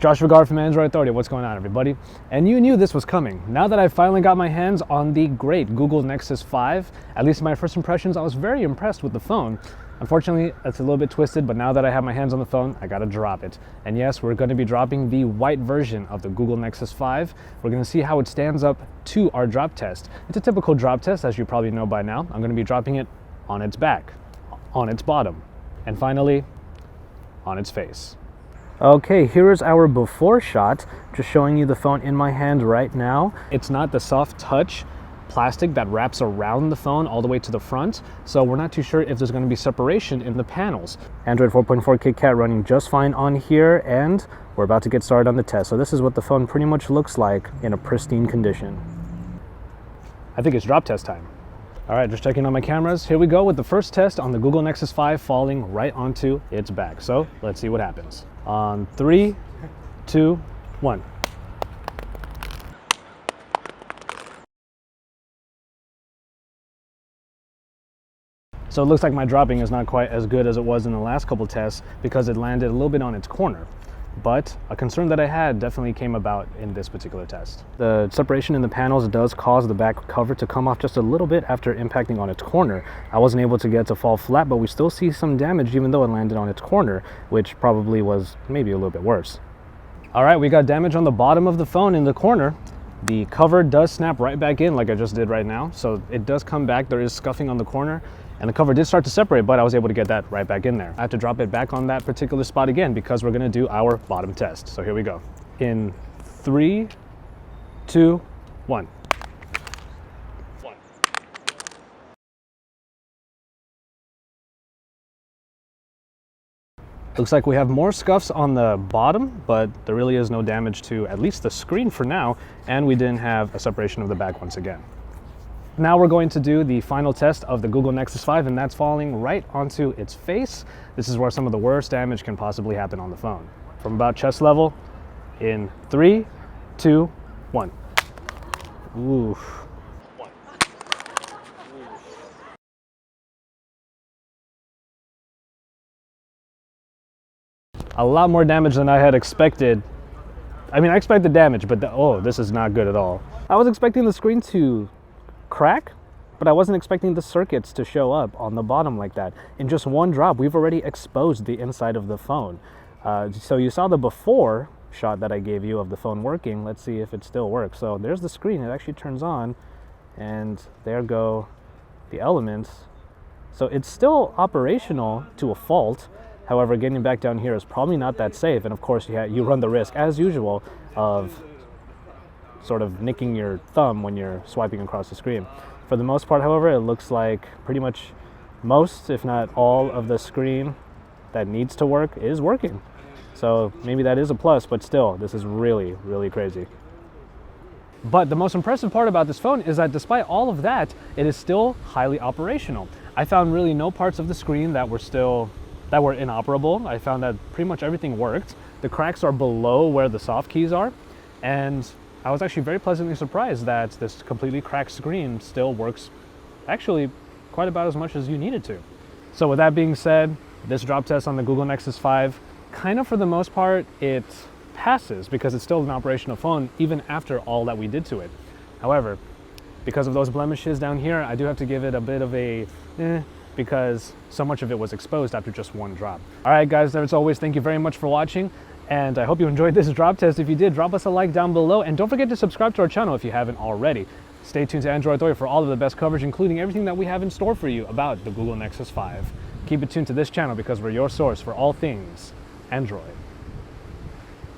Josh Regard from Android Authority. What's going on, everybody? And you knew this was coming. Now that I finally got my hands on the great Google Nexus 5, at least in my first impressions, I was very impressed with the phone. Unfortunately, it's a little bit twisted, but now that I have my hands on the phone, I gotta drop it. And yes, we're gonna be dropping the white version of the Google Nexus 5. We're gonna see how it stands up to our drop test. It's a typical drop test, as you probably know by now. I'm gonna be dropping it on its back, on its bottom, and finally, on its face. Okay, here is our before shot, just showing you the phone in my hand right now. It's not the soft touch plastic that wraps around the phone all the way to the front, so we're not too sure if there's going to be separation in the panels. Android 4.4 KitKat running just fine on here, and we're about to get started on the test. So this is what the phone pretty much looks like in a pristine condition. I think it's drop test time. All right, just checking on my cameras. Here we go with the first test on the Google Nexus 5 falling right onto its back. So let's see what happens. On 3, 2, 1. So it looks like my dropping is not quite as good as it was in the last couple tests because it landed a little bit on its corner. But a concern that I had definitely came about in this particular test. The separation in the panels does cause the back cover to come off just a little bit after impacting on its corner. I wasn't able to get it to fall flat, but we still see some damage even though it landed on its corner, which probably was maybe a little bit worse. All right, we got damage on the bottom of the phone in the corner. The cover does snap right back in like I just did right now. So it does come back, there is scuffing on the corner. And the cover did start to separate, but I was able to get that right back in there. I have to drop it back on that particular spot again because we're gonna do our bottom test. So here we go. In 3, 2, 1. Looks like we have more scuffs on the bottom, but there really is no damage to at least the screen for now, and we didn't have a separation of the back once again. Now we're going to do the final test of the Google Nexus 5, and that's falling right onto its face. This is where some of the worst damage can possibly happen on the phone. From about chest level, in 3, 2, 1. Oof. A lot more damage than I had expected. I mean, I expected damage, but this is not good at all. I was expecting the screen to crack, but I wasn't expecting the circuits to show up on the bottom like that. In just one drop, we've already exposed the inside of the phone. So you saw the before shot that I gave you of the phone working. Let's see if it still works. So there's the screen, it actually turns on, and there go the elements. So it's still operational to a fault. However, getting back down here is probably not that safe, and of course you run the risk, as usual, of sort of nicking your thumb when you're swiping across the screen. For the most part, however, it looks like pretty much most, if not all, of the screen that needs to work is working. So maybe that is a plus, but still, this is really, really crazy. But the most impressive part about this phone is that despite all of that, it is still highly operational. I found really no parts of the screen that were inoperable. I found that pretty much everything worked. The cracks are below where the soft keys are, and I was actually very pleasantly surprised that this completely cracked screen still works actually quite about as much as you need it to. So with that being said, this drop test on the Google Nexus 5, kind of for the most part, it passes because it's still an operational phone even after all that we did to it. However, because of those blemishes down here, I do have to give it a bit of a because so much of it was exposed after just one drop. All right, guys, as always, thank you very much for watching. And I hope you enjoyed this drop test. If you did, drop us a like down below. And don't forget to subscribe to our channel if you haven't already. Stay tuned to Android Authority for all of the best coverage, including everything that we have in store for you about the Google Nexus 5. Keep it tuned to this channel because we're your source for all things Android.